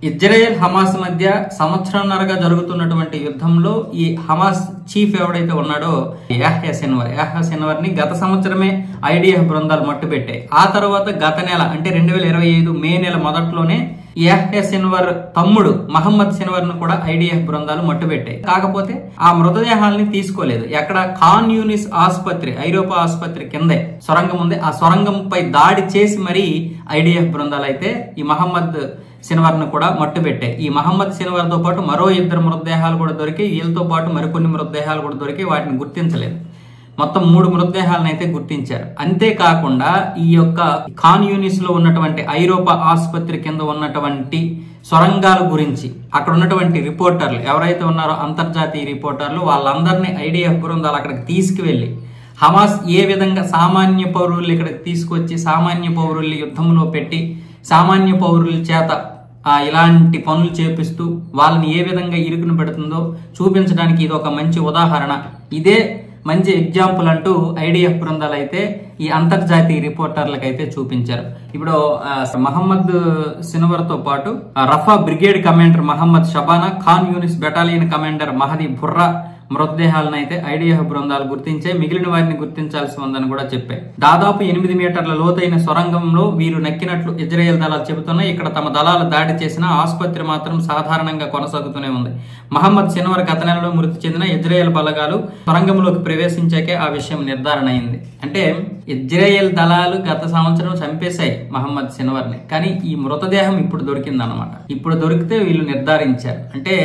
Israel Hamas మధ్య సంవత్సరంన్నరగా జరుగుతున్నటువంటి యుద్ధంలో ఈ హమాస్ చీఫ్ ఎవడైతే ఉన్నాడో యాహ్యా సిన్వర్ ని గత సంవత్సరమే ఐడిఎఫ్ బృందాలు మట్టుపెట్టాయి. ఆ తర్వాత గత నెల అంటే 2025 మే నెల మొదట్లోనే యాహ్యా సిన్వర్ తమ్ముడు మహమ్మద్ సిన్వర్ ను కూడా ఐడిఎఫ్ బృందాలు మట్టుపెట్టాయి. కాకపోతే ఆ మృతదేహాలని తీసుకోలేదు. ఎక్కడ ఖాన్ యూనిస్ ఆసుపత్రి, ఐరోపా ఆసుపత్రి కిందే సొరంగం ఉంది. ఆ సొరంగంపై దాడి చేసి మరీ ఐడిఎఫ్ బృందాలు అయితే ఈ మహమ్మద్ సిన్వర్ ను కూడా మట్టుపెట్టాయి. ఈ మహమ్మద్ సిన్వర్ తో పాటు మరో 2 మృతదేహాలు కూడా దొరికి, వీళ్ళతో పాటు మరికొన్ని మృతదేహాలు కూడా దొరికి వాటిని గుర్తించలేదు. మొత్తం 3 మృతదేహాలను అయితే గుర్తించారు. అంతేకాకుండా ఈ యొక్క ఖాన్ యూనిస్ లో ఉన్నటువంటి ఐరోపా ఆసుపత్రి కింద ఉన్నటువంటి సొరంగాల గురించి అక్కడ ఉన్నటువంటి రిపోర్టర్లు ఎవరైతే ఉన్నారో అంతర్జాతీయ రిపోర్టర్లు వాళ్ళందరినీ ఐడిఎఫ్ బృందాలు అక్కడికి తీసుకువెళ్లి హమాస్ ఏ విధంగా సామాన్య పౌరుల్ని ఇక్కడికి తీసుకొచ్చి సామాన్య పౌరుల్ని యుద్ధంలో పెట్టి సామాన్య పౌరుల చేత ఇలాంటి పనులు చేపిస్తూ వాళ్ళని ఏ విధంగా ఇరుకును పెడుతుందో చూపించడానికి ఇది ఒక మంచి ఉదాహరణ, ఇదే మంచి ఎగ్జాంపుల్ అంటూ ఐడిఎఫ్ బృందాలు అయితే ఈ అంతర్జాతీయ రిపోర్టర్లకు అయితే చూపించారు. ఇప్పుడు మహమ్మద్ సిన్వర్ తో పాటు Rafah brigade commander Mohammed Shabana, Khan Younis battalion commander Mahdi బుర్రా మృతదేహాలను అయితే ఐడిఎఫ్ బృందాలు గుర్తించాయి. మిగిలిన వారిని గుర్తించాల్సి ఉందని కూడా చెప్పాయి. దాదాపు 8 మీటర్ల లోతైన సొరంగంలో వీరు నక్కినట్లు ఇజ్రాయెల్ దళాలు చెబుతున్నాయి. ఇక్కడ తమ దళాలు దాడి చేసిన ఆసుపత్రి మాత్రం సాధారణంగా కొనసాగుతూనే ఉంది. మహమ్మద్ సిన్వర్ గత నెలలో మృతి చెందిన ఇజ్రాయెల్ బలగాలు సొరంగంలోకి ప్రవేశించాకే ఆ విషయం నిర్ధారణ అయింది. అంటే ఇజ్రాయెల్ దళాలు గత సంవత్సరం చంపేశాయి మహమ్మద్ సిన్వర్ ని, కానీ ఈ మృతదేహం ఇప్పుడు దొరికిందన్నమాట. ఇప్పుడు దొరికితే వీళ్ళు నిర్ధారించారు. అంటే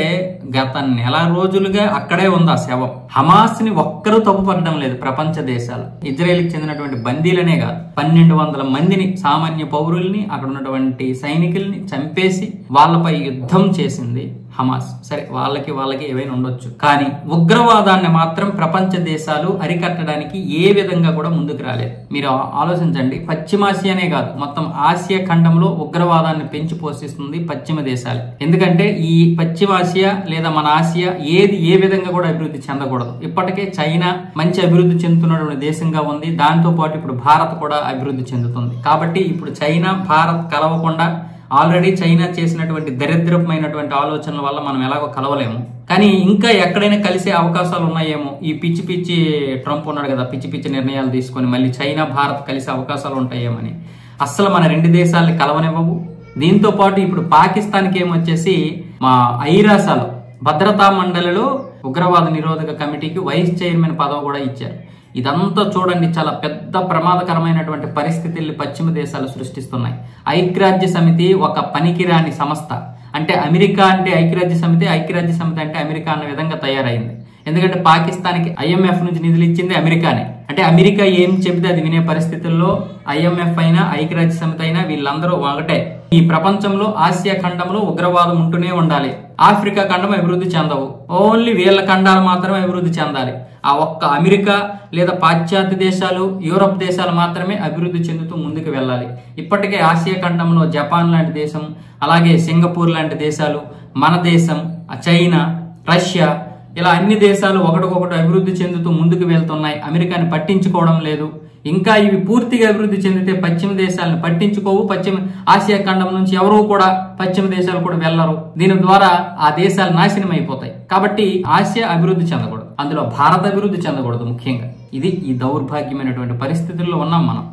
గత నెల రోజులుగా అక్కడే ఉంది ఆ శవం. హమాస్ ని ఒక్కరూ తప్పుపట్టడం లేదు ప్రపంచ దేశాలు. ఇజ్రాయెల్ కి చెందినటువంటి బందీలనే కాదు, 1200 మందిని సామాన్య పౌరుల్ని అక్కడ ఉన్నటువంటి సైనికుల్ని చంపేసి వాళ్ళపై యుద్ధం చేసింది హమాస్. సరే, వాళ్ళకి ఏవైనా ఉండొచ్చు, కానీ ఉగ్రవాదాన్ని మాత్రం ప్రపంచ దేశాలు అరికట్టడానికి ఏ విధంగా కూడా ముందుకు రాలేదు. మీరు ఆలోచించండి, పశ్చిమాసియానే కాదు మొత్తం ఆసియా ఖండంలో ఉగ్రవాదాన్ని పెంచి పోషిస్తుంది పశ్చిమ దేశాలు. ఎందుకంటే ఈ పశ్చిమాసియా లేదా మన ఆసియా ఏది ఏ విధంగా కూడా అభివృద్ధి చెందకూడదు. ఇప్పటికే చైనా మంచి అభివృద్ధి చెందుతున్నటువంటి దేశంగా ఉంది. దాంతో పాటు ఇప్పుడు భారత్ కూడా అభివృద్ధి చెందుతుంది. కాబట్టి ఇప్పుడు చైనా భారత్ కలవకుండా ఆల్రెడీ చైనా చేసినటువంటి దరిద్రమైనటువంటి ఆలోచనల వల్ల మనం ఎలాగో కలవలేము. కానీ ఇంకా ఎక్కడైనా కలిసే అవకాశాలు ఉన్నాయేమో. ఈ పిచ్చి ట్రంప్ ఉన్నాడు కదా, పిచ్చి నిర్ణయాలు తీసుకొని మళ్ళీ చైనా భారత్ కలిసే అవకాశాలు ఉంటాయేమని. అస్సలు మన 2 దేశాలని కలవనివ్వవు. దీంతో పాటు ఇప్పుడు పాకిస్తాన్కి ఏమొచ్చేసి మా ఐరాసాలో భద్రతా మండలిలో ఉగ్రవాద నిరోధక కమిటీకి వైస్ చైర్మన్ పదవి కూడా ఇచ్చారు. ఇదంతా చూడండి, చాలా పెద్ద ప్రమాదకరమైనటువంటి పరిస్థితుల్ని పశ్చిమ దేశాలు సృష్టిస్తున్నాయి. ఐక్యరాజ్య సమితి ఒక పనికిరాని సంస్థ. అంటే అమెరికా అంటే ఐక్యరాజ్య సమితి, ఐక్యరాజ్య సమితి అంటే అమెరికా అన్న విధంగా తయారైంది. ఎందుకంటే పాకిస్తాన్కి IMF నుంచి నిధులు ఇచ్చింది అమెరికానే. అంటే అమెరికా ఏం చెబితే అది వినే పరిస్థితుల్లో IMF అయినా ఐక్యరాజ్య సమితి అయినా వీళ్ళందరూ ఒకటే. ఈ ప్రపంచంలో ఆసియా ఖండంలో ఉగ్రవాదం ఉంటూనే ఉండాలి. ఆఫ్రికా ఖండం అభివృద్ధి చెందవు, ఓన్లీ వీళ్ళ ఖండాలు మాత్రమే అభివృద్ధి చెందాలి. ఆ ఒక్క అమెరికా లేదా పాశ్చాత్య దేశాలు, యూరప్ దేశాలు మాత్రమే అభివృద్ధి చెందుతూ ముందుకు వెళ్ళాలి. ఇప్పటికే ఆసియా ఖండంలో జపాన్ లాంటి దేశం, అలాగే సింగపూర్ లాంటి దేశాలు, మన దేశం, చైనా, రష్యా, ఇలా అన్ని దేశాలు ఒకటికొకటి అభివృద్ధి చెందుతూ ముందుకు వెళ్తున్నాయి. అమెరికాని పట్టించుకోవడం లేదు. ఇంకా ఇవి పూర్తిగా అభివృద్ధి చెందితే పశ్చిమ దేశాలను పట్టించుకోవు. పశ్చిమ ఆసియా ఖండం నుంచి ఎవరూ కూడా పశ్చిమ దేశాలు కూడా వెళ్లరు. దీని ద్వారా ఆ దేశాలు నాశనం అయిపోతాయి. కాబట్టి ఆసియా అభివృద్ధి చెందకూడదు, అందులో భారత్ అభివృద్ధి చెందకూడదు ముఖ్యంగా. ఇది ఈ దౌర్భాగ్యమైనటువంటి పరిస్థితుల్లో ఉన్నాం మనం.